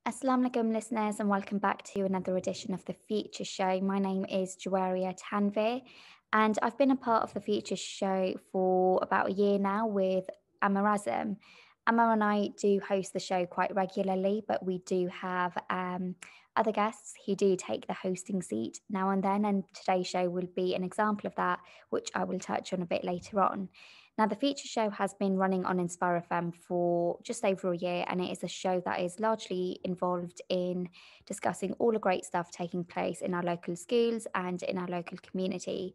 Assalamu alaikum listeners, and welcome back to another edition of the Future Show. My name is Jawaria Tanvir, and I've been a part of the Future Show for about a year now with Amar Azam. Amar and I do host the show quite regularly, but we do have other guests who do take the hosting seat now and then, and today's show will be an example of that, which I will touch on a bit later on. Now, the Future Show has been running on Inspire FM for just over a year, and it is a show that is largely involved in discussing all the great stuff taking place in our local schools and in our local community.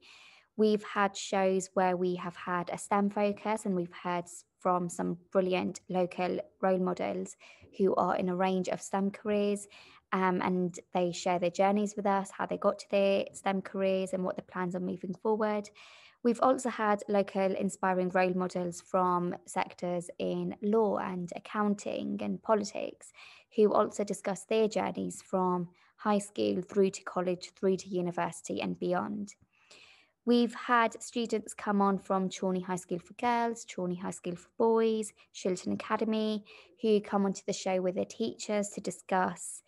We've had shows where we have had a STEM focus, and we've heard from some brilliant local role models who are in a range of STEM careers. And they share their journeys with us, how they got to their STEM careers, and what the plans are moving forward. We've also had local inspiring role models from sectors in law and accounting and politics who also discuss their journeys from high school through to college, through to university and beyond. We've had students come on from Chorney High School for Girls, Chorney High School for Boys, Shilton Academy, who come onto the show with their teachers to discuss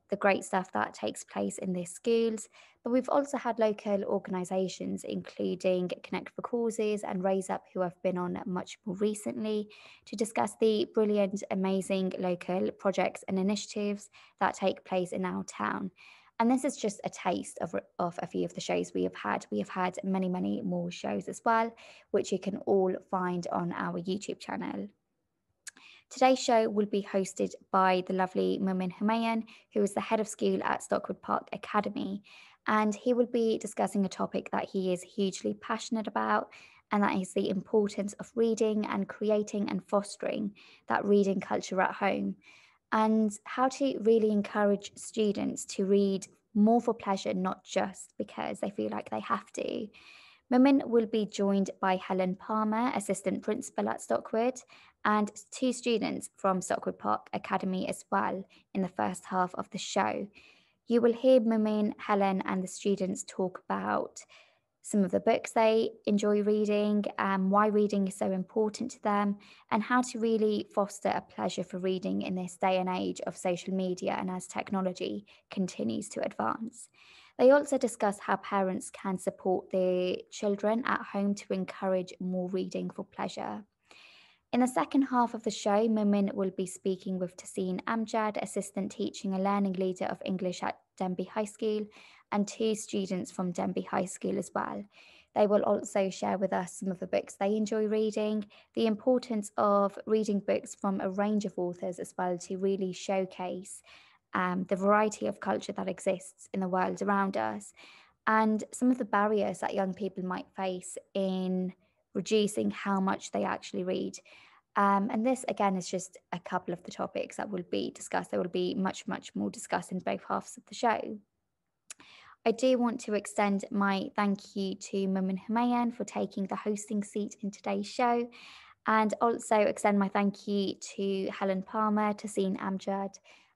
the great stuff that takes place in their schools. But we've also had local organisations, including Connect for Causes and Raise Up, who have been on much more recently to discuss the brilliant, amazing local projects and initiatives that take place in our town. And this is just a taste of a few of the shows we have had. We have had many, many more shows as well, which you can all find on our YouTube channel. Today's show will be hosted by the lovely Mumin Humayun, who is the head of school at Stockwood Park Academy. And he will be discussing a topic that he is hugely passionate about, and that is the importance of reading and creating and fostering that reading culture at home, and how to really encourage students to read more for pleasure, not just because they feel like they have to. Mumin will be joined by Helen Palmer, Assistant Principal at Stockwood, and two students from Stockwood Park Academy as well in the first half of the show. You will hear Mumin, Helen, and the students talk about some of the books they enjoy reading, why reading is so important to them, and how to really foster a pleasure for reading in this day and age of social media and as technology continues to advance. They also discuss how parents can support their children at home to encourage more reading for pleasure. In the second half of the show, Mumin will be speaking with Taseen Amjad, Assistant Teaching and Learning Leader of English at Denbigh High School, and two students from Denbigh High School as well. They will also share with us some of the books they enjoy reading, the importance of reading books from a range of authors as well to really showcase the variety of culture that exists in the world around us, and some of the barriers that young people might face in reducing how much they actually read. And this, again, is just a couple of the topics that will be discussed. There will be much, much more discussed in both halves of the show. I do want to extend my thank you to Mumin Humayun for taking the hosting seat in today's show, and also extend my thank you to Helen Palmer, Taseen Amjad,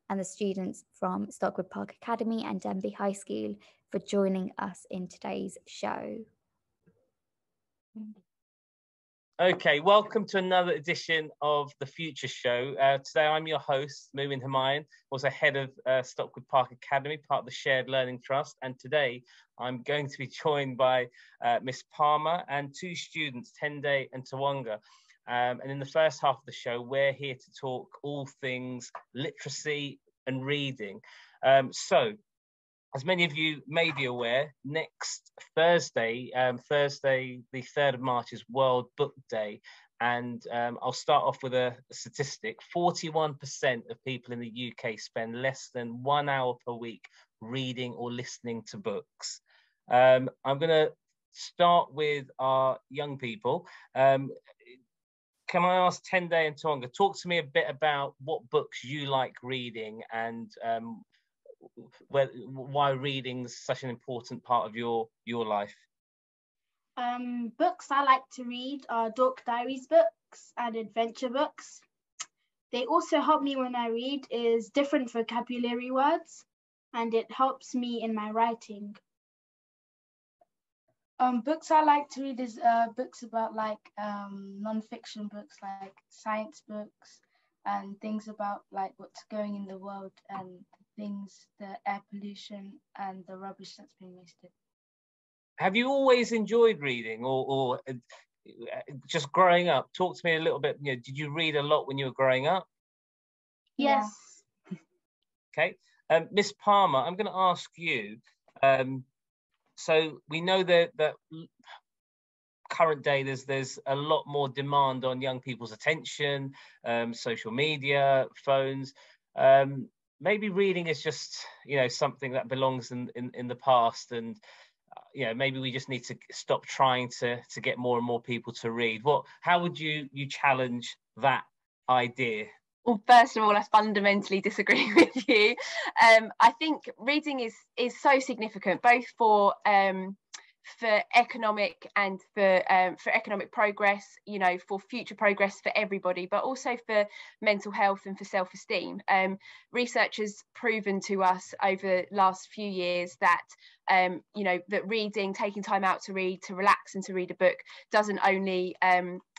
and the students from Stockwood Park Academy and Denbigh High School for joining us in today's show. Okay, welcome to another edition of the Future Show. Today I'm your host, Mumin Humayun, also head of Stockwood Park Academy, part of the Shared Learning Trust. And today I'm going to be joined by Miss Palmer and two students, Tende and Tawanga. And in the first half of the show, we're here to talk all things literacy and reading. So, as many of you may be aware, next Thursday, the 3rd of March, is World Book Day. And I'll start off with a statistic. 41% of people in the UK spend less than 1 hour per week reading or listening to books. I'm going to start with our young people. Can I ask Tende and Tonga, talk to me a bit about what books you like reading and why reading is such an important part of your life? Books I like to read are Dork Diaries books and adventure books. They also help me when I read is different vocabulary words, and it helps me in my writing. Books I like to read is books about like non-fiction books, like science books, and things about like what's going in the world and things, the air pollution and the rubbish that's being wasted. Have you always enjoyed reading, or just growing up? Talk to me a little bit. You know, did you read a lot when you were growing up? Yes. Okay, Miss Palmer, I'm going to ask you. So we know that current day there's a lot more demand on young people's attention, social media, phones. Maybe reading is just, you know, something that belongs in the past, and you know, maybe we just need to stop trying to get more and more people to read. How would you challenge that idea? Well, first of all, I fundamentally disagree with you. I think reading is so significant, both for economic and for economic progress, you know, for future progress for everybody, but also for mental health and for self-esteem. Research has proven to us over the last few years that you know, that reading, taking time out to read, to relax and to read a book doesn't only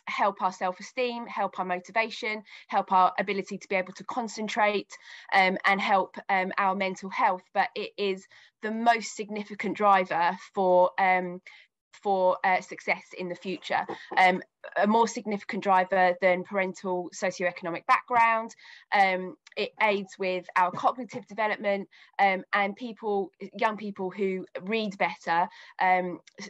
help our self-esteem, help our motivation, help our ability to be able to concentrate, and help our mental health, but it is the most significant driver for success in the future. A more significant driver than parental socioeconomic background. It aids with our cognitive development, and young people who read better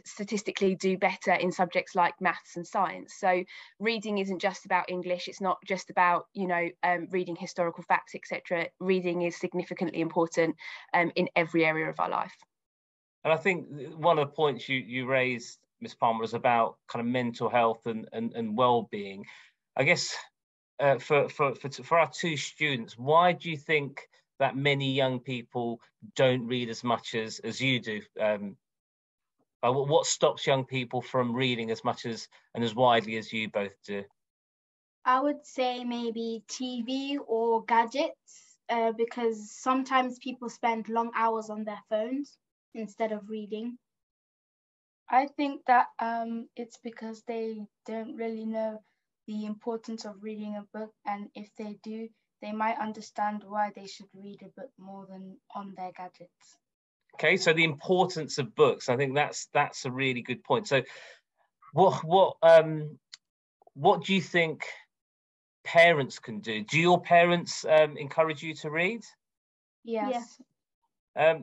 statistically do better in subjects like maths and science. So reading isn't just about English, it's not just about, you know, reading historical facts, etc. Reading is significantly important in every area of our life. And I think one of the points you raised, Ms. Palmer, is about kind of mental health and well-being. I guess for our two students, why do you think that many young people don't read as much as you do? What stops young people from reading as much as and as widely as you both do? I would say maybe TV or gadgets, because sometimes people spend long hours on their phones instead of reading. I think that it's because they don't really know the importance of reading a book, and if they do, they might understand why they should read a book more than on their gadgets. Okay, so the importance of books, I think that's a really good point. So what do you think parents can do? Do your parents encourage you to read? Yes.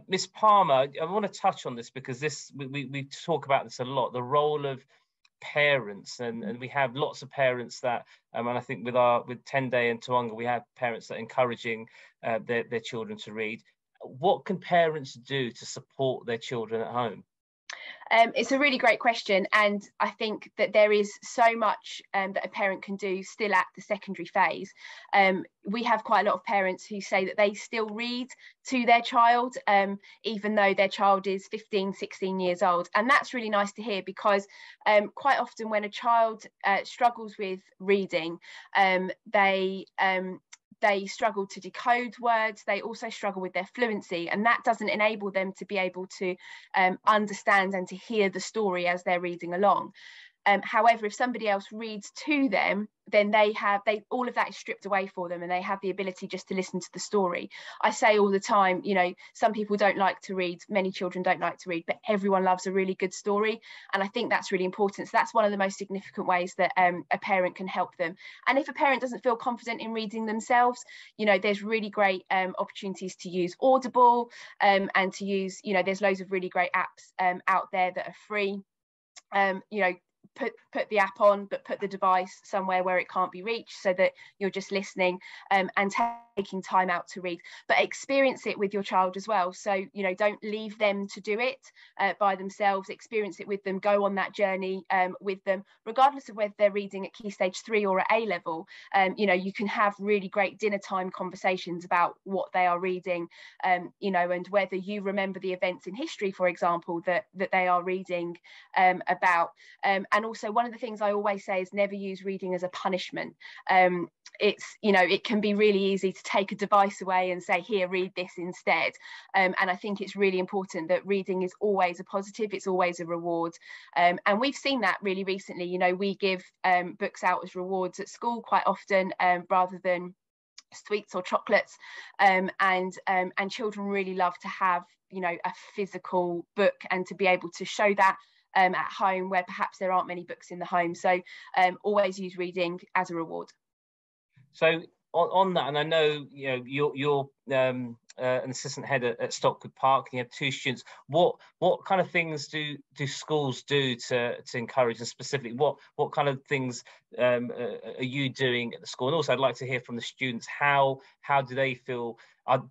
Miss Palmer, I want to touch on this because we talk about this a lot, the role of parents, and we have lots of parents that and I think with Tende and Tuanga, we have parents that are encouraging their children to read. What can parents do to support their children at home? It's a really great question, and I think that there is so much that a parent can do still at the secondary phase. We have quite a lot of parents who say that they still read to their child, even though their child is 15, 16 years old. And that's really nice to hear, because quite often when a child struggles with reading, they struggle to decode words. They also struggle with their fluency, and that doesn't enable them to be able to understand and to hear the story as they're reading along. However, if somebody else reads to them, then all of that is stripped away for them, and they have the ability just to listen to the story. I say all the time, you know, some people don't like to read, many children don't like to read, but everyone loves a really good story, and I think that's really important. So that's one of the most significant ways that a parent can help them. And if a parent doesn't feel confident in reading themselves, you know, there's really great opportunities to use Audible, and to use, you know, there's loads of really great apps out there that are free. You know, put the app on, but put the device somewhere where it can't be reached, so that you're just listening and taking time out to read. But experience it with your child as well. So, you know, don't leave them to do it by themselves. Experience it with them. Go on that journey with them, regardless of whether they're reading at Key Stage 3 or at A level. You know, you can have really great dinner time conversations about what they are reading, you know, and whether you remember the events in history, for example, that they are reading about. And also, one of the things I always say is never use reading as a punishment. It's, you know, it can be really easy to take a device away and say, here, read this instead. And I think it's really important that reading is always a positive, it's always a reward. And we've seen that really recently. You know, we give books out as rewards at school quite often, rather than sweets or chocolates, and children really love to have, you know, a physical book and to be able to show that at home where perhaps there aren't many books in the home. So always use reading as a reward. So on that, and I know, you know, you're an assistant head at Stockwood Park, and you have 2 students. What kind of things do schools do to encourage, and specifically what kind of things are you doing at the school? And also, I'd like to hear from the students, how do they feel?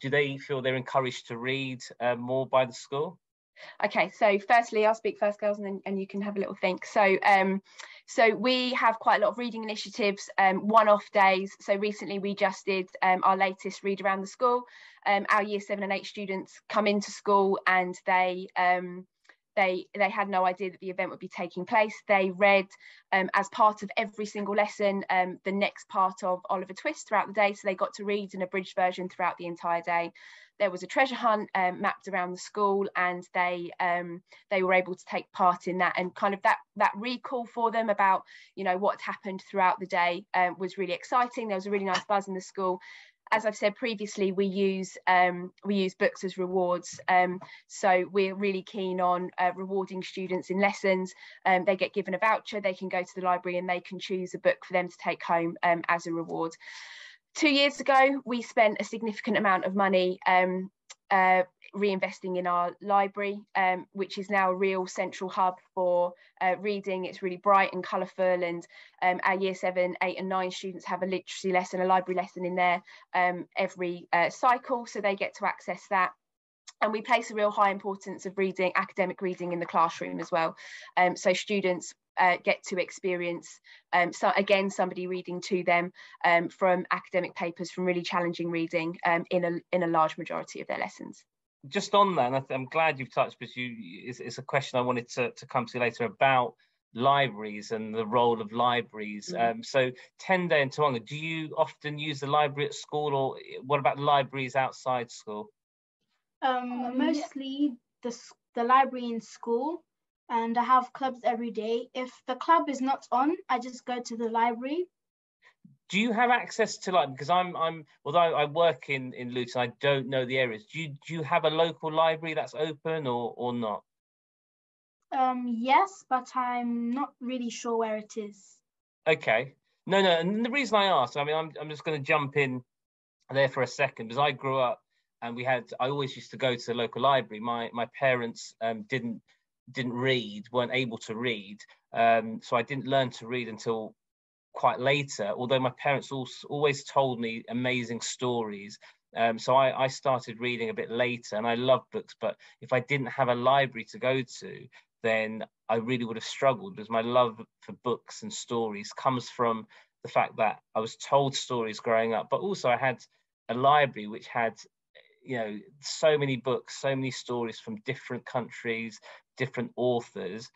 Do they feel they're encouraged to read more by the school? Okay, so firstly, I'll speak first, girls, and you can have a little think. So we have quite a lot of reading initiatives, one-off days. So recently we just did our latest Read Around the School. Our year 7 and 8 students come into school, and they had no idea that the event would be taking place. They read as part of every single lesson the next part of Oliver Twist throughout the day. So they got to read an abridged version throughout the entire day. There was a treasure hunt mapped around the school, and they were able to take part in that, and kind of that recall for them about, you know, what happened throughout the day was really exciting. There was a really nice buzz in the school. As I've said previously, we use books as rewards. So we're really keen on rewarding students in lessons. They get given a voucher, they can go to the library and they can choose a book for them to take home as a reward. 2 years ago, we spent a significant amount of money reinvesting in our library, which is now a real central hub for reading. It's really bright and colourful, and our year 7, 8 and 9 students have a literacy lesson, a library lesson in there every cycle, so they get to access that. And we place a real high importance of reading, academic reading, in the classroom as well. So students get to experience, somebody reading to them from academic papers, from really challenging reading in a large majority of their lessons. Just on that, and I'm glad you've touched, because it's a question I wanted to come to later about libraries and the role of libraries. So Tende and Tawanga, do you often use the library at school, or what about libraries outside school? Mostly the library in school, and I have clubs every day. If the club is not on, I just go to the library. Do you have access to, like, because although I work in Luton, I don't know the areas. Do you have a local library that's open or not? Yes, but I'm not really sure where it is. Okay. No, and the reason I asked, I mean, I'm just going to jump in there for a second, because I grew up and I always used to go to the local library. My parents didn't read, weren't able to read, so I didn't learn to read until quite later, although my parents always told me amazing stories. So I started reading a bit later, and I love books, but if I didn't have a library to go to, then I really would have struggled, because my love for books and stories comes from the fact that I was told stories growing up, but also I had a library which had, you know, so many books, so many stories from different countries, different authors.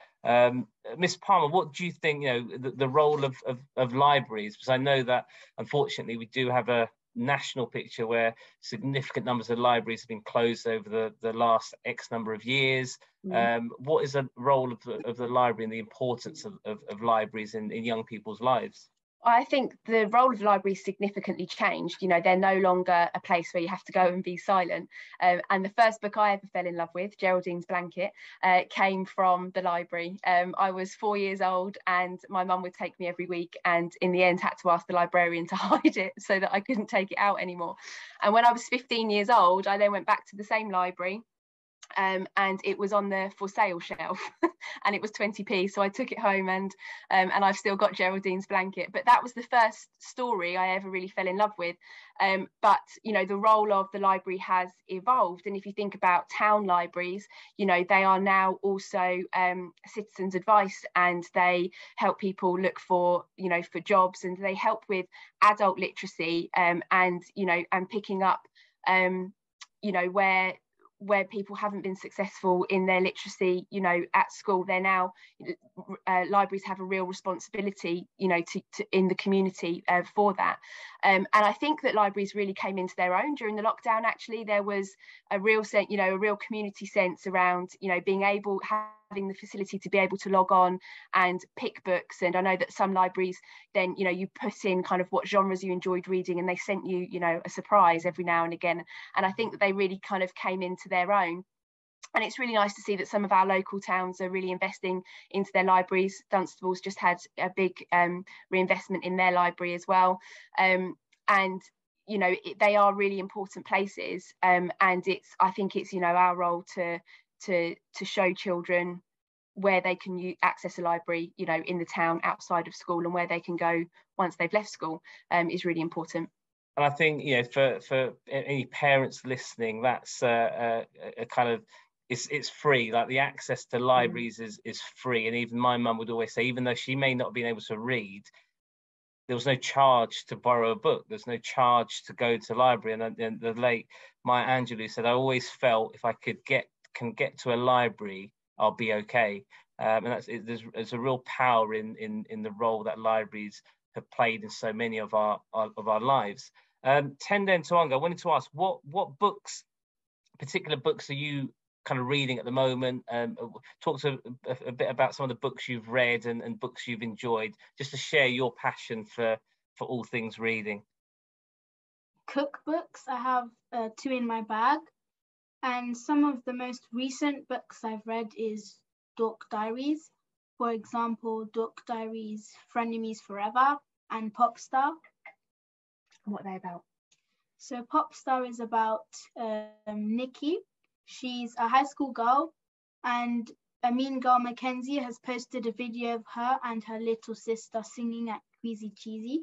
Miss Palmer, what do you think, you know, the role of libraries? Because I know that unfortunately we do have a national picture where significant numbers of libraries have been closed over the last X number of years. What is the role of the library and the importance of libraries in young people's lives? I think the role of the library significantly changed. You know, they're no longer a place where you have to go and be silent. And the first book I ever fell in love with, Geraldine's Blanket, came from the library. I was 4 years old, and my mum would take me every week, and in the end had to ask the librarian to hide it so that I couldn't take it out anymore. And when I was 15 years old, I then went back to the same library. And it was on the for sale shelf and it was 20p, so I took it home, and I've still got Geraldine's Blanket. But that was the first story I ever really fell in love with. But you know, the role of the library has evolved, and if you think about town libraries, you know, they are now also citizens advice, and they help people look for, you know, for jobs, and they help with adult literacy, and you know, and picking up you know, where people haven't been successful in their literacy, you know, at school. They're now, libraries have a real responsibility, you know, to in the community for that. And I think that libraries really came into their own during the lockdown. Actually, there was a real sense, you know, a real community sense around, you know, being able, having the facility to be able to log on and pick books. And I know that some libraries then, you know, you put in kind of what genres you enjoyed reading, and they sent you, you know, a surprise every now and again. And I think that they really kind of came into their own. And it's really nice to see that some of our local towns are really investing into their libraries. Dunstable's just had a big reinvestment in their library as well. And you know, they are really important places, and I think it's, you know, our role to show children where they can access a library, you know, in the town outside of school, and where they can go once they've left school is really important. And I think, you know, for any parents listening, that's a kind of, it's free. Like, the access to libraries is free. And even my mum would always say, even though she may not have been able to read, there was no charge to borrow a book. There's no charge to go to the library. And the late Maya Angelou said, I always felt if I can get to a library, I'll be okay. And there's a real power in the role that libraries have played in so many of our lives. Tende and Tuanga, I wanted to ask, what particular books are you kind of reading at the moment? Talk to a bit about some of the books you've read and books you've enjoyed, just to share your passion for all things reading. Cookbooks, I have 2 in my bag, and some of the most recent books I've read is Dork Diaries. For example, Dork Diaries, Frenemies Forever, and Popstar. What are they about? So Popstar is about Nikki. She's a high school girl, and a mean girl, Mackenzie, has posted a video of her and her little sister singing at Queasy Cheesy.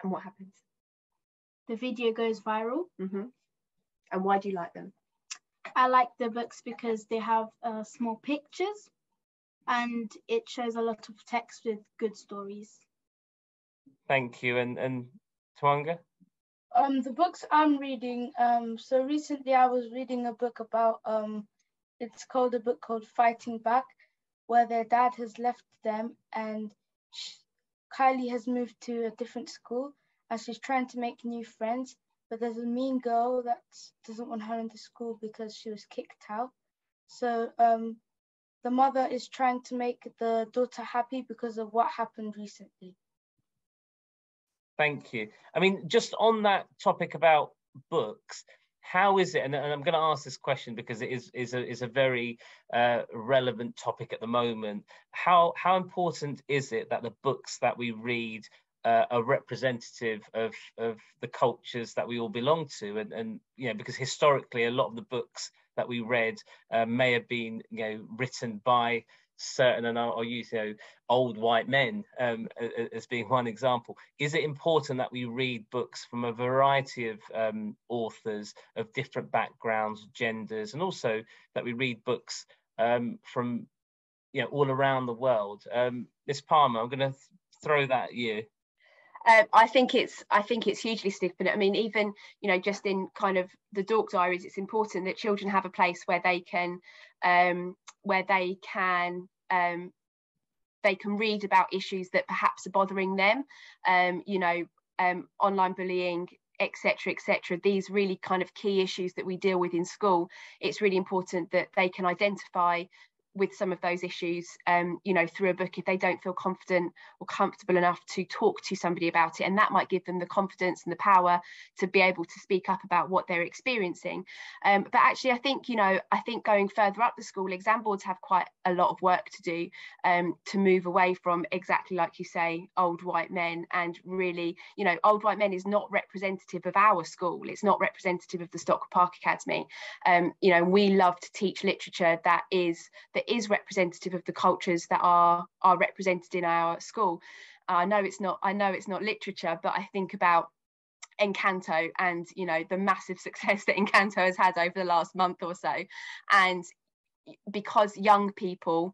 And what happens? The video goes viral. And why do you like them? I like the books because they have small pictures, and it shows a lot of text with good stories. Thank you. And Tuanga? The books I'm reading, so recently I was reading a book about, it's called a book called Fighting Back, where their dad has left them, and Kylie has moved to a different school, and she's trying to make new friends, but there's a mean girl that doesn't want her in the school because she was kicked out. So the mother is trying to make the daughter happy because of what happened recently. Thank you. I mean, just on that topic about books, how is it, and I'm going to ask this question because it is a very relevant topic at the moment, how important is it that the books that we read are representative of the cultures that we all belong to? And you know, because historically a lot of the books that we read may have been, you know, written by certain, and I'll use, you know, old white men as being one example. Is it important that we read books from a variety of authors of different backgrounds, genders, and also that we read books from, you know, all around the world? Ms. Palmer, I'm going to throw that at you. I think it's hugely significant. I mean, even, you know, just in kind of the Dork Diaries, it's important that children have a place where they can read about issues that perhaps are bothering them, you know, online bullying, etc., etc. These really kind of key issues that we deal with in school. It's really important that they can identify with some of those issues, you know, through a book, if they don't feel confident or comfortable enough to talk to somebody about it. And that might give them the confidence and the power to be able to speak up about what they're experiencing. But actually, I think going further up the school, exam boards have quite a lot of work to do to move away from, exactly like you say, old white men. And really, you know, old white men is not representative of our school. It's not representative of the Stockwood Park Academy. You know, we love to teach literature that is representative of the cultures that are represented in our school. I know it's not literature, but I think about Encanto and, you know, the massive success that Encanto has had over the last month or so. And because young people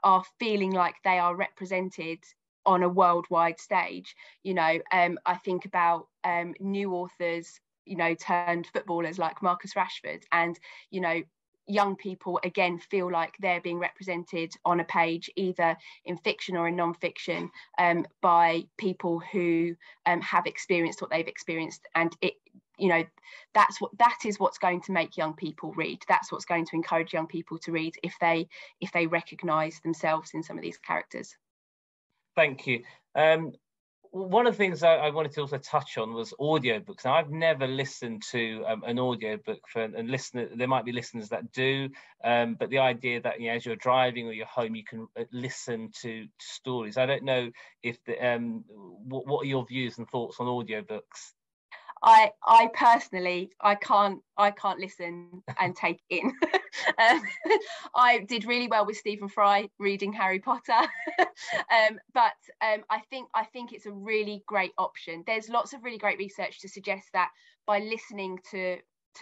are feeling like they are represented on a worldwide stage, you know, I think about new authors, you know, turned footballers like Marcus Rashford, and, you know, young people again feel like they're being represented on a page, either in fiction or in non-fiction, by people who have experienced what they've experienced. And it, you know, that is what's going to make young people read. That's what's going to encourage young people to read if they recognise themselves in some of these characters. Thank you. One of the things I wanted to also touch on was audiobooks. Now, I've never listened to an audiobook and there might be listeners that do, but the idea that, you know, as you're driving or you're home, you can listen to stories. I don't know if what are your views and thoughts on audiobooks? I personally, I can't listen and take in. I did really well with Stephen Fry reading Harry Potter, but I think it's a really great option. There's lots of really great research to suggest that by listening to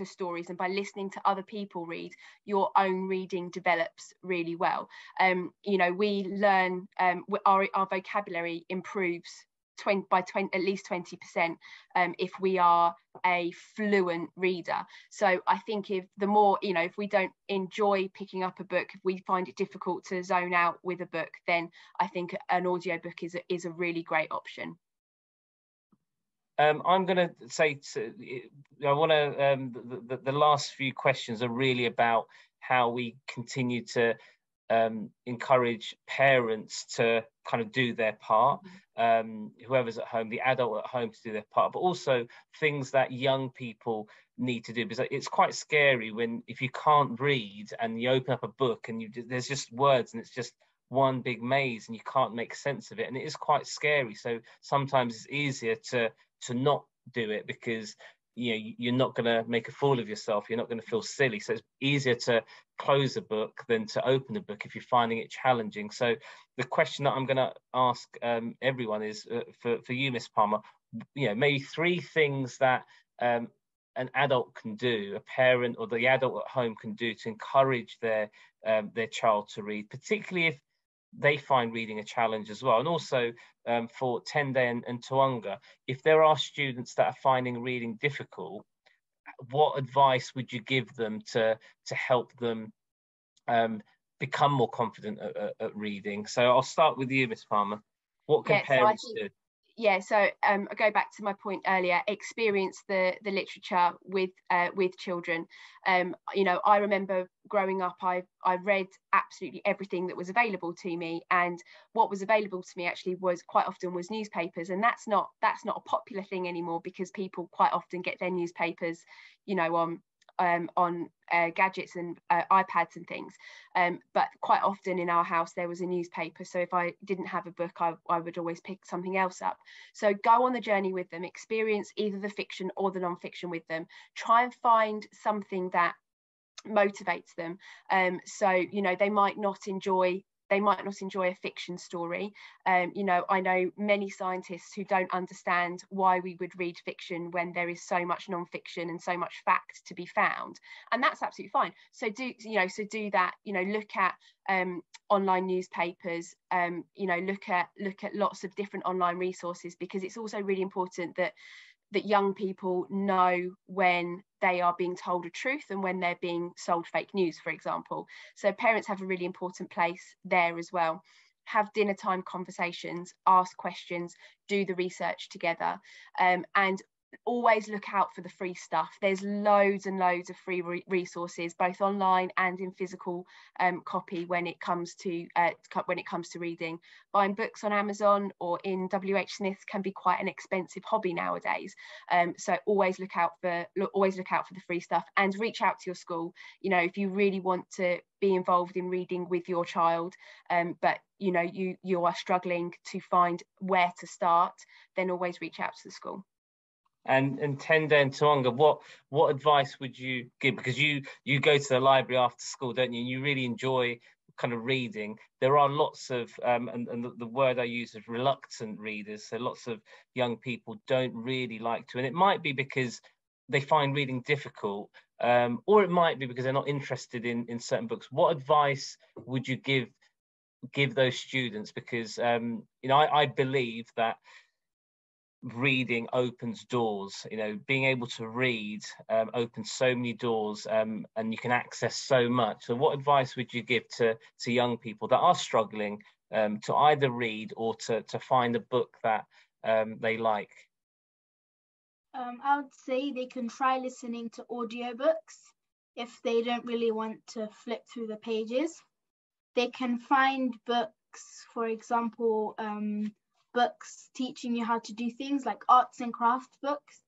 stories and by listening to other people read, your own reading develops really well. You know, we learn, our vocabulary improves at least 20% if we are a fluent reader. So I think if we don't enjoy picking up a book, if we find it difficult to zone out with a book, then I think an audiobook is a really great option. I'm going to say, the last few questions are really about how we continue to encourage parents to kind of do their part, whoever's at home, the adult at home, to do their part, but also things that young people need to do, because it's quite scary if you can't read and you open up a book and there's just words and it's just one big maze and you can't make sense of it, and it is quite scary. So sometimes it's easier to not do it, because you know you're not going to make a fool of yourself, you're not going to feel silly. So it's easier to close a book than to open a book if you're finding it challenging. So the question that I'm going to ask everyone is for you, Miss Palmer, you know, maybe 3 things that an adult can do, a parent or the adult at home can do to encourage their child to read, particularly if they find reading a challenge as well. And also for Denbigh and Tuanga, if there are students that are finding reading difficult, what advice would you give them to help them become more confident at reading? So I'll start with you, Miss Palmer. What can parents do? Yeah, so I go back to my point earlier, experience the literature with children. You know, I remember growing up, I read absolutely everything that was available to me, and what was available to me actually was quite often newspapers, and that's not a popular thing anymore, because people quite often get their newspapers, you know, on gadgets and iPads and things, but quite often in our house there was a newspaper, so if I didn't have a book, I would always pick something else up. So go on the journey with them, experience either the fiction or the non-fiction with them, try and find something that motivates them. So you know, they might not enjoy a fiction story. You know, I know many scientists who don't understand why we would read fiction when there is so much non-fiction and so much fact to be found, and that's absolutely fine. So do that. You know, look at online newspapers. You know, look at lots of different online resources, because it's also really important that young people know when they are being told a truth and when they're being sold fake news, for example. So parents have a really important place there as well. Have dinner time conversations, ask questions, do the research together, and always look out for the free stuff. There's loads and loads of free resources, both online and in physical copy, when it comes to reading. Buying books on Amazon or in WH Smith's can be quite an expensive hobby nowadays. So always look out for the free stuff, and reach out to your school. You know, if you really want to be involved in reading with your child, but you know you are struggling to find where to start, then always reach out to the school. And Denbigh and Tuanga, what advice would you give? Because you go to the library after school, don't you? And you really enjoy kind of reading. There are lots of, and the word I use is reluctant readers. So lots of young people don't really like to, and it might be because they find reading difficult, or it might be because they're not interested in certain books. What advice would you give those students? Because you know, I believe that reading opens doors. You know, being able to read opens so many doors, and you can access so much. So what advice would you give to young people that are struggling to either read or to find a book that they like? I would say they can try listening to audiobooks if they don't really want to flip through the pages. They can find books, for example, books teaching you how to do things like arts and crafts books,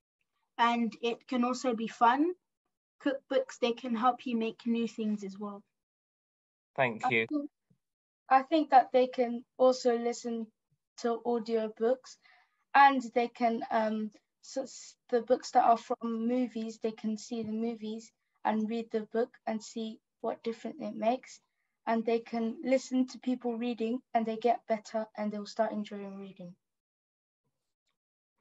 and it can also be fun. Cookbooks, they can help you make new things as well. Thank you. I think that they can also listen to audiobooks, and they can so the books that are from movies, they can see the movies and read the book and see what difference it makes, and they can listen to people reading and they get better and they'll start enjoying reading.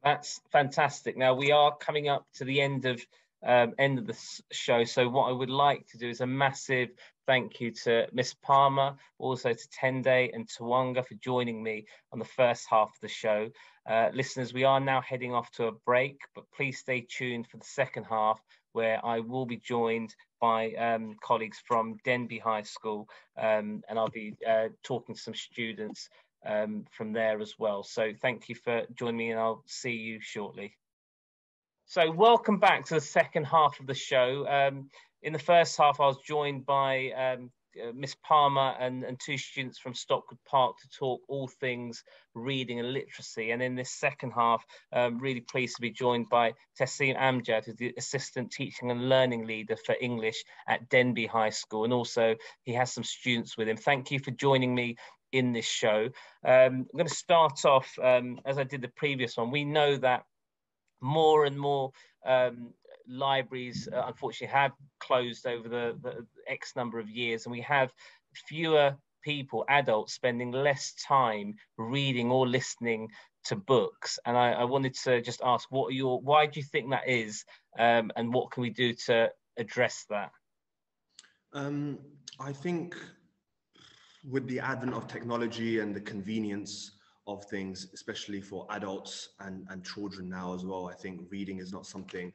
That's fantastic. Now we are coming up to the end of the show, so what I would like to do is a massive thank you to Miss Palmer, also to Tende and Tawanga for joining me on the first half of the show. Listeners, we are now heading off to a break, but please stay tuned for the second half, where I will be joined by colleagues from Denbigh High School, and I'll be talking to some students from there as well. So thank you for joining me, and I'll see you shortly. So welcome back to the second half of the show. In the first half, I was joined by Miss Palmer and two students from Stockwood Park to talk all things reading and literacy. And in this second half, really pleased to be joined by Tessim Amjad, who's the Assistant Teaching and Learning Leader for English at Denbigh High School. And also he has some students with him. Thank you for joining me in this show. I'm going to start off, as I did the previous one. We know that more and more libraries, unfortunately, have closed over the X number of years, and we have fewer people, adults, spending less time reading or listening to books. And I wanted to just ask, why do you think that is, and what can we do to address that? I think with the advent of technology and the convenience of things, especially for adults and children now as well, I think reading is not something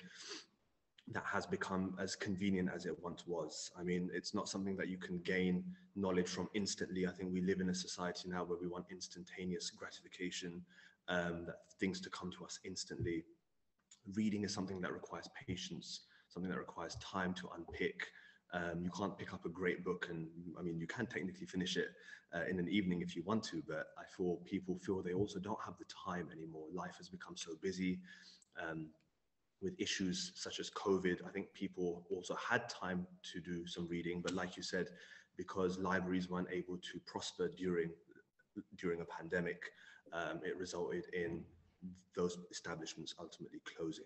that has become as convenient as it once was. I mean, it's not something that you can gain knowledge from instantly. I think we live in a society now where we want instantaneous gratification, that things to come to us instantly. Reading is something that requires patience, something that requires time to unpick. You can't pick up a great book, and I mean, you can technically finish it in an evening if you want to, but I feel people feel they also don't have the time anymore. Life has become so busy with issues such as COVID. I think people also had time to do some reading, but like you said, because libraries weren't able to prosper during a pandemic, it resulted in those establishments ultimately closing.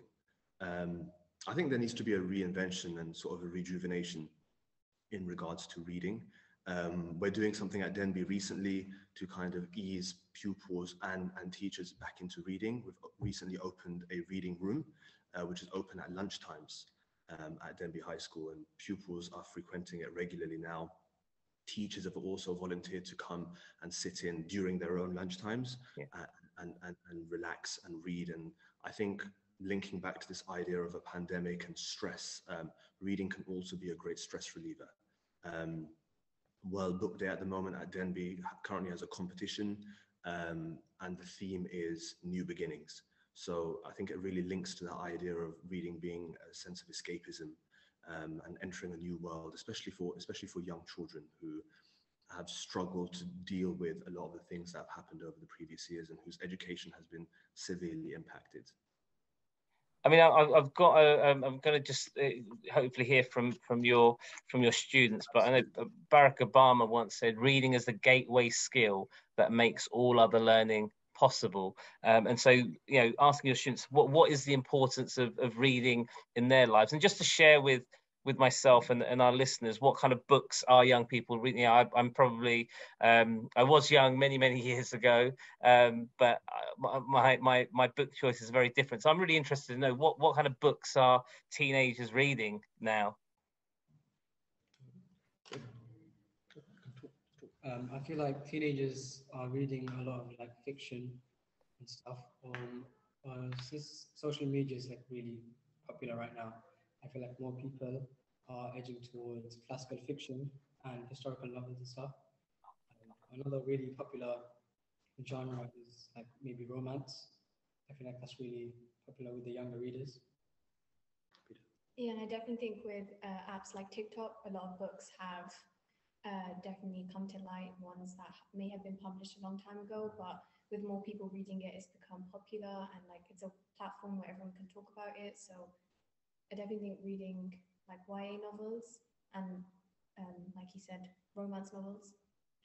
I think there needs to be a reinvention and sort of a rejuvenation in regards to reading. We're doing something at Denbigh recently to kind of ease pupils and teachers back into reading. We've recently opened a reading room, which is open at lunchtimes at Denbigh High School, and pupils are frequenting it regularly now. Teachers have also volunteered to come and sit in during their own lunchtimes, yeah, and relax and read. And I think linking back to this idea of a pandemic and stress, reading can also be a great stress reliever. World Book Day at the moment at Denbigh currently has a competition, and the theme is New Beginnings. So I think it really links to that idea of reading being a sense of escapism, and entering a new world, especially for young children who have struggled to deal with a lot of the things that have happened over the previous years and whose education has been severely impacted. I mean, I'm going to just hopefully hear from your students, but I know Barack Obama once said, "Reading is the gateway skill that makes all other learning possible." And so, asking your students, what is the importance of reading in their lives, and just to share with myself and our listeners, what kind of books are young people reading? I'm probably, I was young many years ago, but my book choice is very different. So I'm really interested to know what kind of books are teenagers reading now? I feel like teenagers are reading a lot of like fiction and stuff. Since social media is like really popular right now, I feel like more people are edging towards classical fiction and historical novels and stuff. Another really popular genre is like maybe romance. I feel like that's really popular with the younger readers. Yeah, and I definitely think with apps like TikTok, a lot of books have definitely come to light, ones that may have been published a long time ago, but with more people reading it, it's become popular, and like it's a platform where everyone can talk about it. So I definitely think reading like YA novels and like you said, romance novels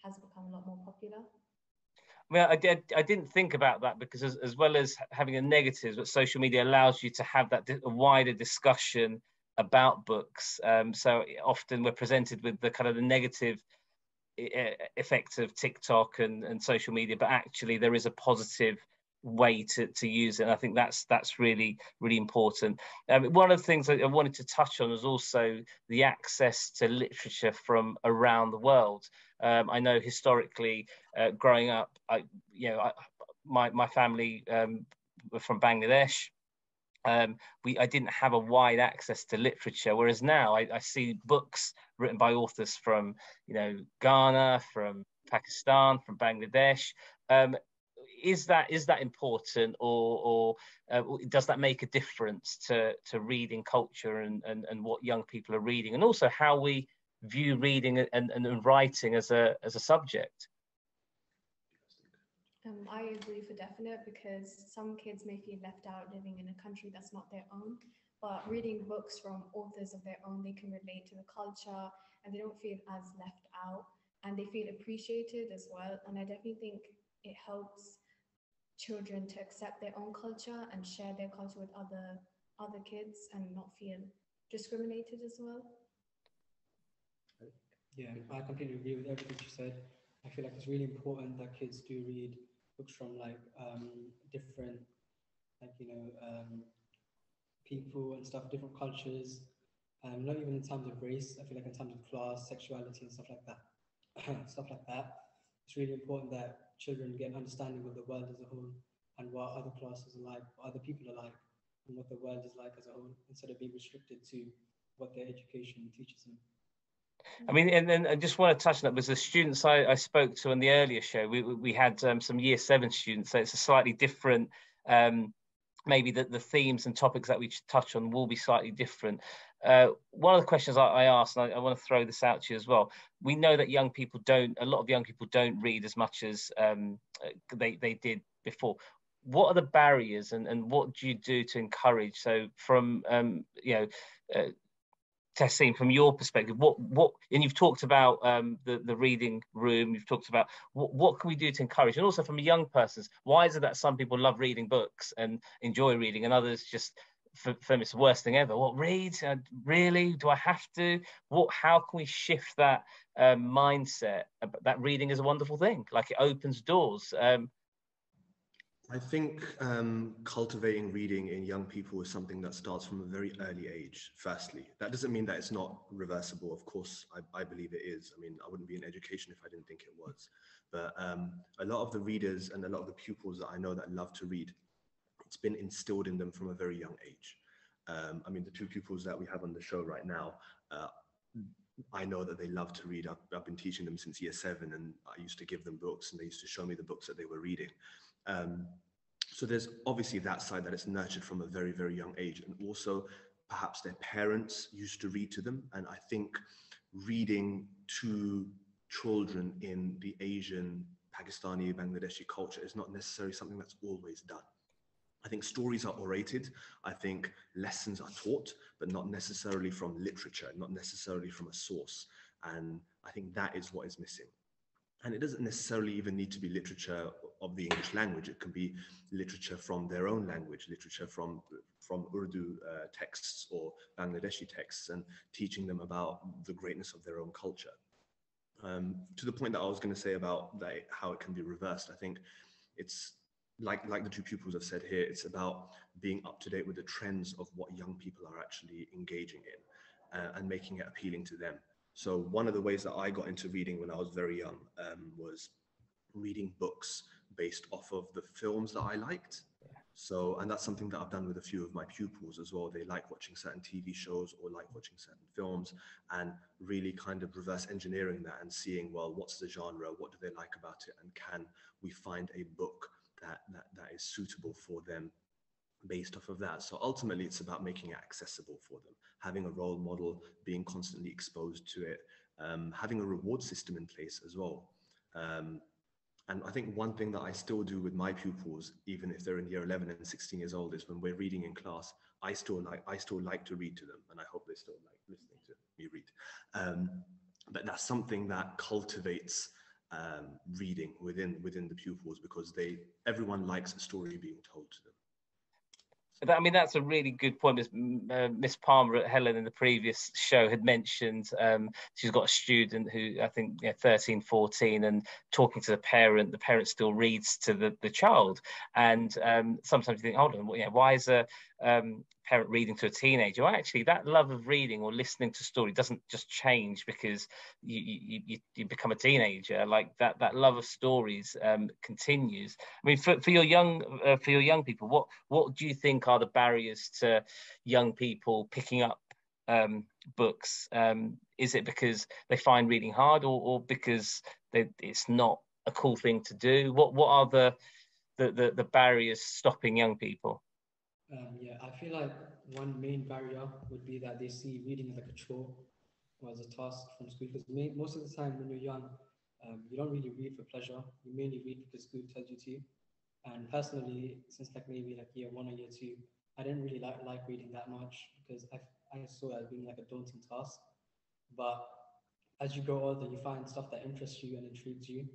has become a lot more popular. Well, I didn't think about that, because as well as having a negatives, but social media allows you to have that a wider discussion about books. So often we're presented with the kind of the negative effect of TikTok and social media, but actually there is a positive way to use it. And I think that's really, really important. One of the things I wanted to touch on was also the access to literature from around the world. I know historically, growing up, my family were from Bangladesh. I didn't have a wide access to literature, whereas now I see books written by authors from, Ghana, from Pakistan, from Bangladesh. Is that important, or does that make a difference to reading culture and what young people are reading, and also how we view reading and writing as a subject? I agree for definite, because some kids may feel left out living in a country that's not their own, but reading books from authors of their own, they can relate to the culture and they don't feel as left out, and they feel appreciated as well. And I definitely think it helps children to accept their own culture and share their culture with other kids and not feel discriminated as well. Yeah, I completely agree with everything you said. I feel like it's really important that kids do read books from like different, like people and stuff, different cultures, not even in terms of race. I feel like in terms of class, sexuality, and stuff like that. Stuff like that. It's really important that children get an understanding of the world as a whole and what other classes are like, what other people are like, and what the world is like as a whole, instead of being restricted to what their education teaches them. I mean, and then I just want to touch on that, because the students I spoke to in the earlier show, we had some year 7 students, so it's a slightly different, maybe the themes and topics that we touch on will be slightly different. One of the questions I asked, and I want to throw this out to you as well, we know that a lot of young people don't read as much as they did before. What are the barriers, and what do you do to encourage? So from, Tessim, from your perspective, what and you've talked about the reading room, you've talked about what can we do to encourage, and also from a young person's, why is it that some people love reading books and enjoy reading, and others just, for them it's the worst thing ever? What, read? Really? Do I have to? How can we shift that mindset that reading is a wonderful thing, like it opens doors? I think cultivating reading in young people is something that starts from a very early age, firstly. That doesn't mean that it's not reversible. Of course, I believe it is. I mean, I wouldn't be in education if I didn't think it was. But a lot of the readers and a lot of the pupils that I know that love to read, it's been instilled in them from a very young age. I mean, the 2 pupils that we have on the show right now, I know that they love to read. I've been teaching them since year 7, and I used to give them books, and they used to show me the books that they were reading. So there's obviously that side, that it's nurtured from a very, very young age. And also perhaps their parents used to read to them. And I think reading to children in the Asian, Pakistani, Bangladeshi culture is not necessarily something that's always done. I think stories are orated. I think lessons are taught, but not necessarily from literature, not necessarily from a source. And I think that is what is missing. And it doesn't necessarily even need to be literature of the English language. It can be literature from their own language, literature from Urdu texts or Bangladeshi texts, and teaching them about the greatness of their own culture. To the point that I was going to say about how it can be reversed, I think it's like the 2 pupils have said here, it's about being up to date with the trends of what young people are actually engaging in, and making it appealing to them. So one of the ways that I got into reading when I was very young was reading books based off of the films that I liked. So, and that's something that I've done with a few of my pupils as well. They like watching certain TV shows or like watching certain films, and really kind of reverse engineering that and seeing, well, what's the genre? What do they like about it? And can we find a book that is suitable for them based off of that. So ultimately, it's about making it accessible for them, having a role model, being constantly exposed to it, having a reward system in place as well. And I think one thing that I still do with my pupils, even if they're in year 11 and 16 years old, is when we're reading in class, I still like to read to them, and I hope they still like listening to me read. But that's something that cultivates reading within the pupils, because everyone likes a story being told to them. I mean, that's a really good point. Miss Palmer at Helen in the previous show had mentioned she's got a student who, I think, 13, 14, and talking to the parent still reads to the child. And sometimes you think, hold on, why is a parent reading to a teenager? Well, actually, that love of reading or listening to story doesn't just change because you become a teenager. Like that love of stories continues. I mean, for your young people, what do you think are the barriers to young people picking up books? Is it because they find reading hard, or because it's not a cool thing to do? What are the barriers stopping young people? Yeah, I feel like one main barrier would be that they see reading as like a chore or as a task from school. Because most of the time when you're young, you don't really read for pleasure. You mainly read because school tells you to. And personally, since like maybe like year 1 or year 2, I didn't really like reading that much because I saw it as being like a daunting task. But as you grow older, you find stuff that interests you and intrigues you.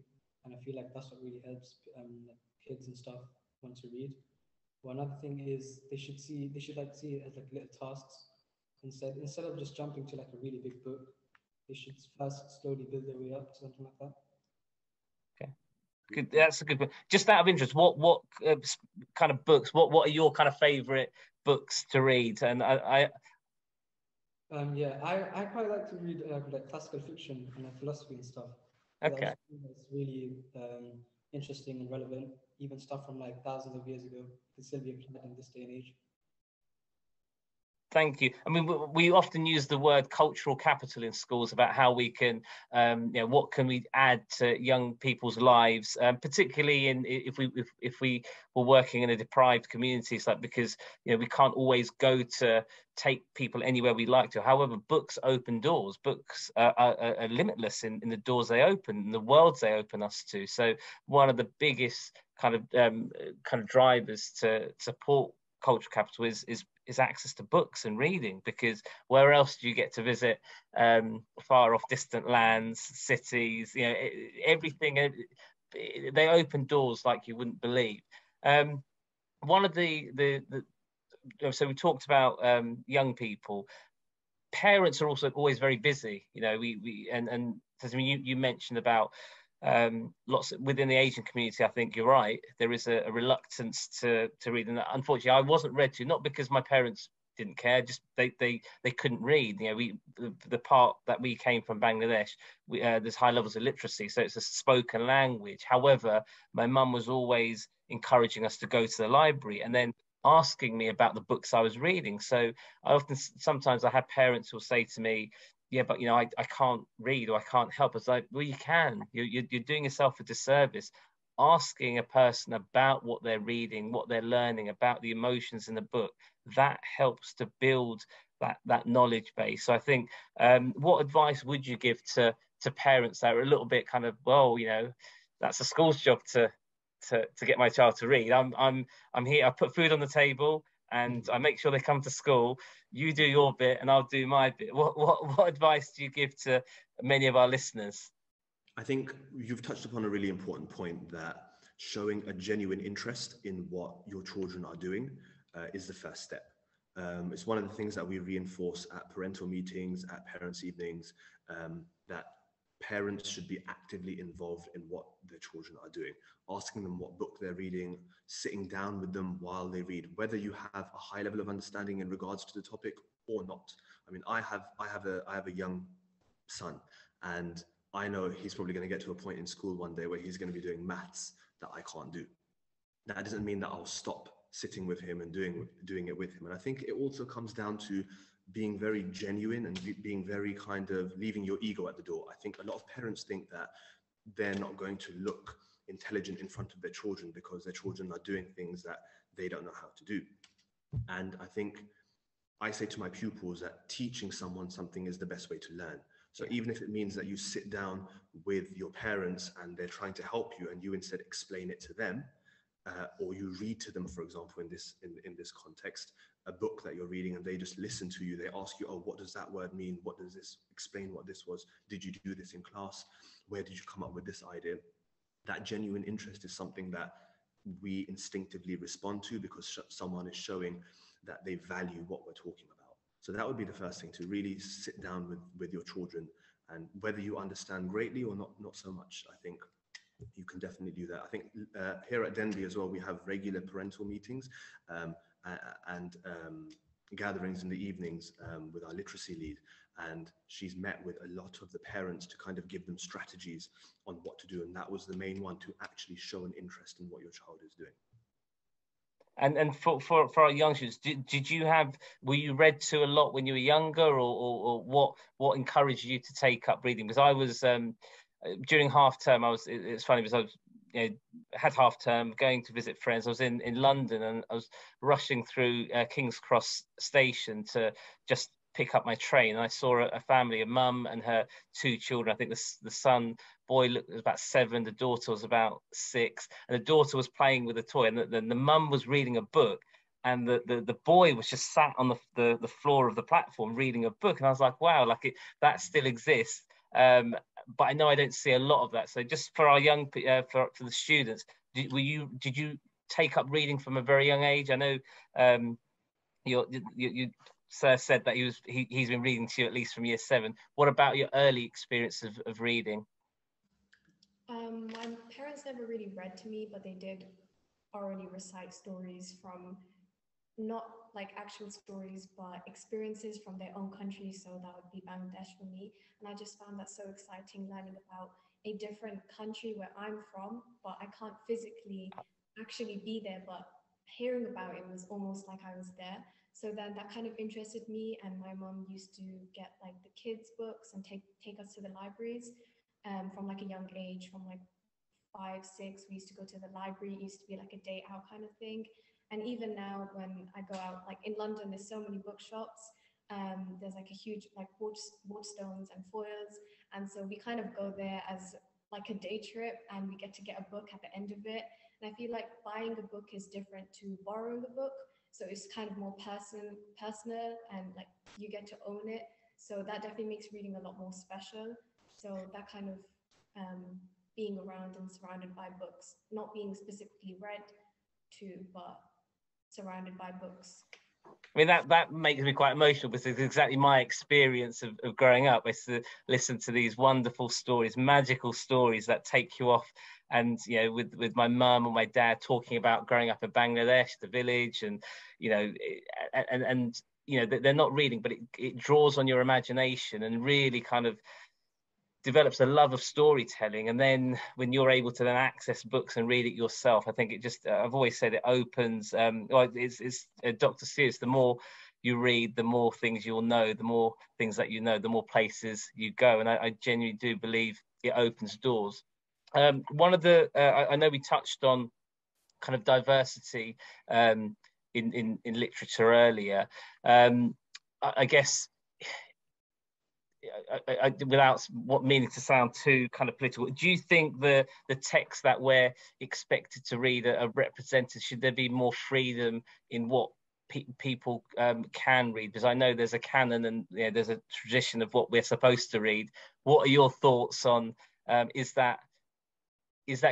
And I feel like that's what really helps like kids and stuff want to read. Well, another thing is they should see it as like little tasks instead of just jumping to like a really big book. They should first slowly build their way up to something like that. Okay, good. That's a good point. Just out of interest, what kind of books? What are your kind of favourite books to read? And I quite like to read like classical fiction and like philosophy and stuff. Okay. It's really interesting and relevant. Even stuff from like thousands of years ago can still be applied in this day and age. Thank you. I mean, we often use the word cultural capital in schools about how we can, what can we add to young people's lives, particularly if we were working in a deprived communities, like because we can't always go to take people anywhere we like to. However, books open doors. Books are limitless in the doors they open, and the worlds they open us to. So one of the biggest kind of drivers to support cultural capital is access to books and reading, because where else do you get to visit far off distant lands, cities, everything? They open doors like you wouldn't believe. One of so we talked about young people. Parents are also always very busy. You mentioned about lots within the Asian community. I think you're right. There is a reluctance to read, and unfortunately, I wasn't read to, not because my parents didn't care, just they couldn't read. The part that we came from, Bangladesh, there's high levels of literacy, so it's a spoken language. However, my mum was always encouraging us to go to the library, and then asking me about the books I was reading. So sometimes I have parents who will say to me, yeah, but I can't read, or I can't help. It's like, well, you can. You're doing yourself a disservice. Asking a person about what they're reading, what they're learning, about the emotions in the book, that helps to build that knowledge base. So I think, what advice would you give to parents that are a little bit kind of, well, that's a school's job to get my child to read. I'm here. I put food on the table, and I make sure they come to school. You do your bit and I'll do my bit. What advice do you give to many of our listeners? I think you've touched upon a really important point, that showing a genuine interest in what your children are doing is the first step. It's one of the things that we reinforce at parental meetings, at parents' evenings, that parents should be actively involved in what their children are doing, asking them what book they're reading, sitting down with them while they read, whether you have a high level of understanding in regards to the topic or not. I mean, I have a young son, and I know he's probably going to get to a point in school one day where he's going to be doing maths that I can't do. That doesn't mean that I'll stop sitting with him and doing it with him. And I think it also comes down to being very genuine and being very kind of leaving your ego at the door. I think a lot of parents think that they're not going to look intelligent in front of their children because their children are doing things that they don't know how to do. And I think I say to my pupils that teaching someone something is the best way to learn. So even if it means that you sit down with your parents and they're trying to help you, and you instead explain it to them, or you read to them, for example, in this context, a book that you're reading, and they just listen to you. They ask you, "Oh, what does that word mean? What does this explain? What this was? Did you do this in class? Where did you come up with this idea?" That genuine interest is something that we instinctively respond to, because someone is showing that they value what we're talking about. So that would be the first thing, to really sit down with your children, and whether you understand greatly or not so much, I think you can definitely do that. I think here at Denbigh as well, we have regular parental meetings, and gatherings in the evenings with our literacy lead, and she's met with a lot of the parents to kind of give them strategies on what to do, and that was the main one, to actually show an interest in what your child is doing. And for our youngsters, were you read to a lot when you were younger, or what encouraged you to take up reading? Because I was during half term, it's funny because I was, had half term going to visit friends. I was in London, and I was rushing through King's Cross station to just pick up my train, and I saw a family, a mum and her two children. I think the boy was about 7, the daughter was about 6, and the daughter was playing with a toy, and the mum was reading a book, and the boy was just sat on the floor of the platform reading a book. And I was like, wow, that still exists. But I know I don't see a lot of that. So just for our young for the students, did you take up reading from a very young age? I know you Sir said that he's been reading to you at least from year 7. What about your early experience of reading? My parents never really read to me, but they did orally recite stories from, not like actual stories, but experiences from their own country. So that would be Bangladesh for me. And I just found that so exciting, learning about a different country where I'm from, but I can't physically actually be there, but hearing about it was almost like I was there. So then that kind of interested me, and my mom used to get like the kids' books and take us to the libraries from like a young age, from like 5, 6. We used to go to the library. It used to be like a day out kind of thing. And even now, when I go out, like in London, there's so many bookshops. There's like a huge like Waterstones and Foyles, and so we kind of go there as like a day trip, and we get to get a book at the end of it. And I feel like buying a book is different to borrowing a book. So it's kind of more personal, and like you get to own it. So that definitely makes reading a lot more special. So that kind of being around and surrounded by books, not being specifically read to, but surrounded by books. I mean, that makes me quite emotional, because it's exactly my experience of growing up, is to listen to these wonderful stories, magical stories that take you off. And, with my mum or my dad talking about growing up in Bangladesh, the village, and, they're not reading, but it draws on your imagination and really kind of develops a love of storytelling. And then when you're able to then access books and read it yourself, I think it just, I've always said, it opens, it's Dr. Seuss, the more you read, the more things you'll know, the more things that you know, the more places you go. And I genuinely do believe it opens doors. One of the, I know we touched on kind of diversity in literature earlier. I guess, without meaning to sound too kind of political, do you think the texts that we're expected to read are represented? Should there be more freedom in what people can read? Because I know there's a canon, and there's a tradition of what we're supposed to read. What are your thoughts on is that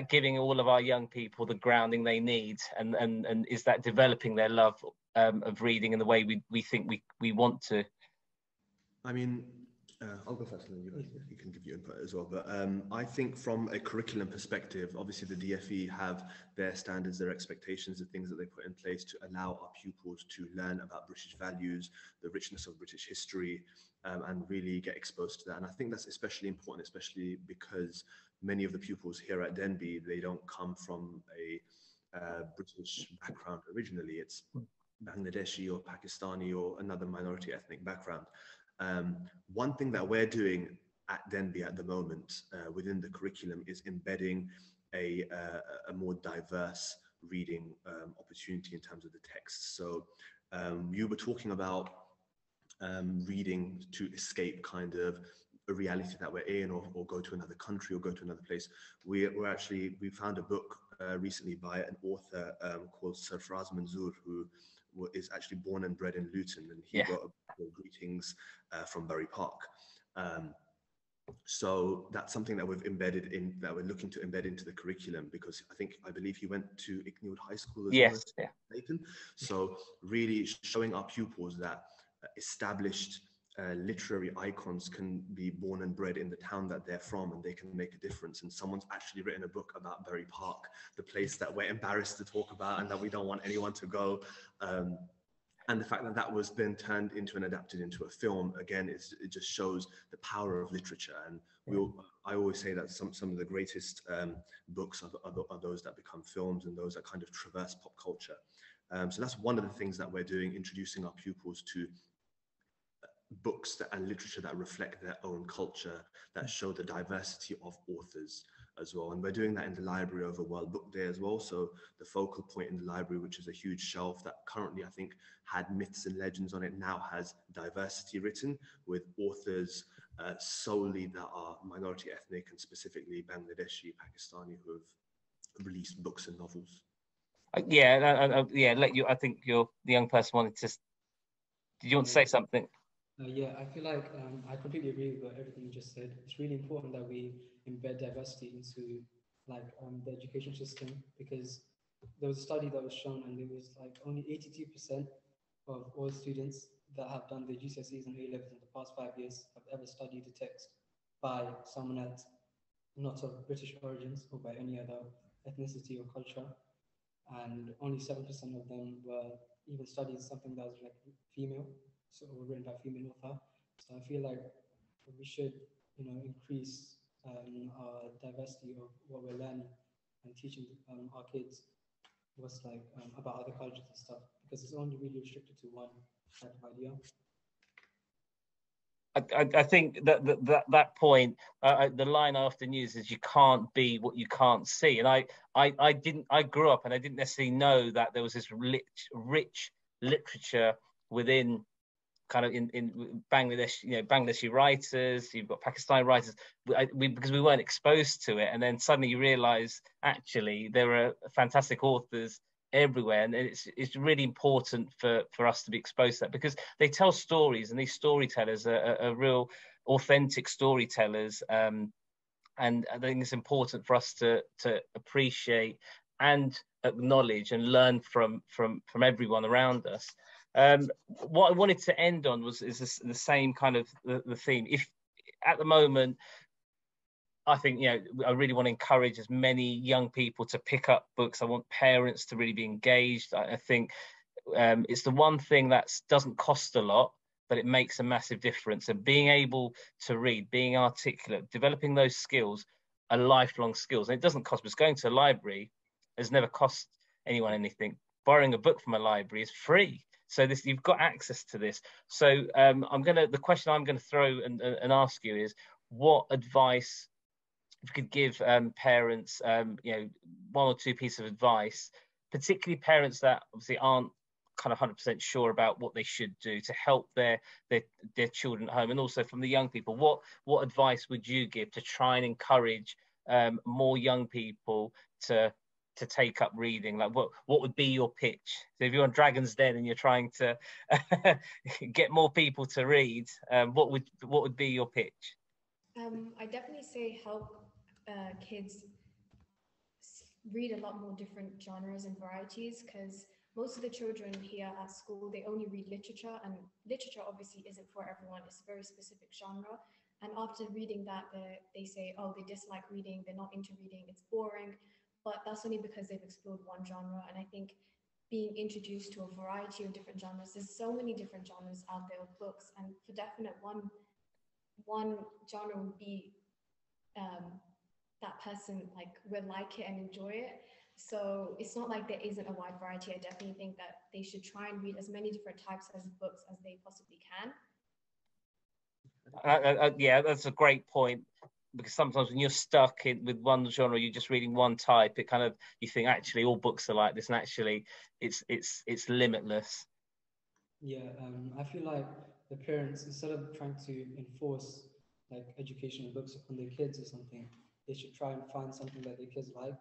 giving all of our young people the grounding they need, and is that developing their love of reading in the way we think we want to? I mean, I'll go first, and then you can give your input as well. But I think from a curriculum perspective, obviously the DFE have their standards, their expectations, the things that they put in place to allow our pupils to learn about British values, the richness of British history, and really get exposed to that. And I think that's especially important, especially because many of the pupils here at Denbigh, they don't come from a British background originally. It's Bangladeshi or Pakistani or another minority ethnic background. One thing that we're doing at Denbigh at the moment within the curriculum is embedding a more diverse reading opportunity in terms of the text. So You were talking about reading to escape kind of a reality that we're in, or go to another country or go to another place. We found a book recently by an author called Sarfraz Manzoor, who is actually born and bred in Luton, and he wrote a book called Greetings from Bury Park. So that's something that that we're looking to embed into the curriculum, because I believe he went to Stockwood High School as well. Nathan. So really showing our pupils that established literary icons can be born and bred in the town that they're from, and they can make a difference. And someone's actually written a book about Bury Park, the place that we're embarrassed to talk about and that we don't want anyone to go. And the fact that that was then turned into and adapted into a film, again, it just shows the power of literature. And I always say that some of the greatest books are those that become films, and those that kind of traverse pop culture. So that's one of the things that we're doing, introducing our pupils to books and literature that reflect their own culture, that show the diversity of authors as well. And we're doing that in the library over World Book Day as well. So the focal point in the library, which is a huge shelf that currently I think had myths and legends on it, now has diversity written with authors solely that are minority ethnic, and specifically Bangladeshi, Pakistani, who have released books and novels. I think the young person wanted to. Did you want to say something? Yeah, I feel like I completely agree with everything you just said. It's really important that we embed diversity into the education system, because there was a study that was shown, and it was like only 82% of all students that have done their GCSEs and A-levels in the past 5 years have ever studied a text by someone else, not of British origins or by any other ethnicity or culture. And only 7% of them were even studied something that was like female, so written by a female author. So I feel like we should, increase our diversity of what we're learning and teaching our kids what's about other cultures and stuff, because it's only really restricted to one type of idea. I think that point, the line I often use is, you can't be what you can't see. And I grew up and I didn't necessarily know that there was this rich literature within kind of in Bangladesh, Bangladeshi writers, you've got Pakistani writers, because we weren't exposed to it. And then suddenly you realize, actually, there are fantastic authors everywhere, and it's really important for us to be exposed to that, because they tell stories, and these storytellers are real authentic storytellers, and I think it's important for us to appreciate and acknowledge and learn from everyone around us. What I wanted to end on is the same kind of the theme. If at the moment, I think, I really want to encourage as many young people to pick up books. I want parents to really be engaged. I think it's the one thing that doesn't cost a lot, but it makes a massive difference. And being able to read, being articulate, developing those skills are lifelong skills. And it doesn't cost, because going to a library has never cost anyone anything. Borrowing a book from a library is free. So you've got access to this. So the question I'm going to throw and ask you is, what advice, if you could give parents, one or two pieces of advice, particularly parents that obviously aren't kind of 100% sure about what they should do to help their children at home, and also from the young people, what advice would you give to try and encourage more young people to take up reading? Like what would be your pitch? So if you're on Dragon's Den and you're trying to get more people to read, what would be your pitch? I definitely say help kids read a lot more different genres and varieties, because most of the children here at school, they only read literature, and literature obviously isn't for everyone. It's a very specific genre. And after reading that, they say, oh, they dislike reading, they're not into reading, it's boring. But that's only because they've explored one genre. And I think being introduced to a variety of different genres, there's so many different genres out there of books, and for definite one genre would be that person will like it and enjoy it. So it's not like there isn't a wide variety. I definitely think that they should try and read as many different types of books as they possibly can. Yeah, that's a great point, because sometimes when you're stuck with one genre, you're just reading one type, you think actually all books are like this, and actually it's limitless. Yeah, I feel like the parents, instead of trying to enforce like educational books on their kids or something, they should try and find something that their kids like,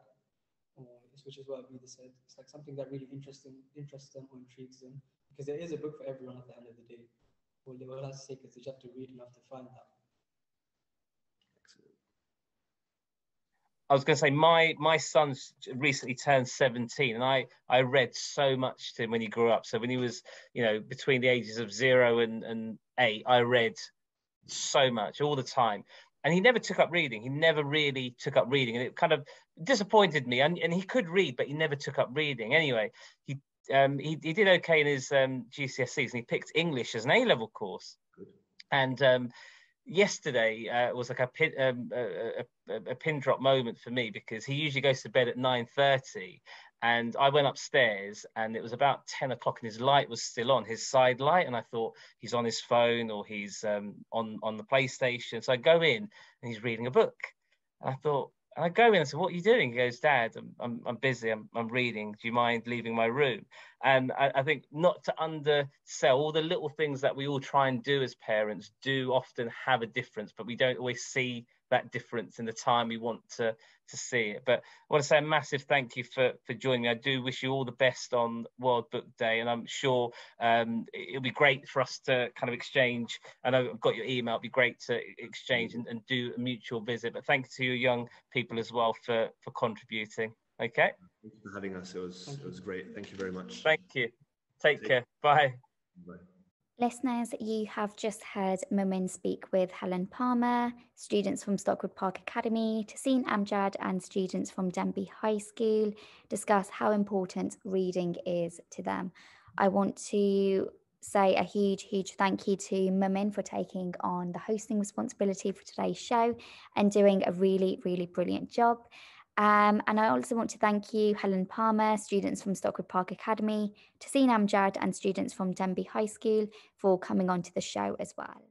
or which is what Abida said. It's like something that really interests them or intrigues them, because there is a book for everyone at the end of the day. All has to say is you just have to read enough to find that. Excellent. I was going to say my son's recently turned 17, and I read so much to him when he grew up. So when he was, between the ages of 0 and 8, I read so much all the time. And he never took up reading. He never really took up reading, and it kind of disappointed me. And he could read, but he never took up reading. Anyway, he did okay in his GCSEs, and he picked English as an A-level course. Good. And yesterday was like a pin drop moment for me, because he usually goes to bed at 9:30, and I went upstairs and it was about 10 o'clock and his light was still on, his side light, and I thought he's on his phone or he's on the PlayStation. So I go in and he's reading a book, and I go in and said, "What are you doing?" He goes, "Dad, I'm busy. I'm reading. Do you mind leaving my room?" And I think not to undersell all the little things that we all try and do as parents do often have a difference, but we don't always see that difference in the time we want to see it. But I want to say a massive thank you for joining me. I do wish you all the best on World Book Day, and I'm sure it'll be great for us to kind of exchange. I know I've got your email. It'll be great to exchange and do a mutual visit. But thank you to you young people as well for contributing. Okay. Thank you for having us. It was great. Thank you very much. Thank you. Take care. Bye. Bye. Listeners, you have just heard Mumin speak with Helen Palmer, students from Stockwood Park Academy, Taseen Amjad and students from Denbigh High School discuss how important reading is to them. I want to say a huge thank you to Mumin for taking on the hosting responsibility for today's show and doing a really brilliant job. And I also want to thank you, Helen Palmer, students from Stockwood Park Academy, Taseen Amjad and students from Denbigh High School for coming onto the show as well.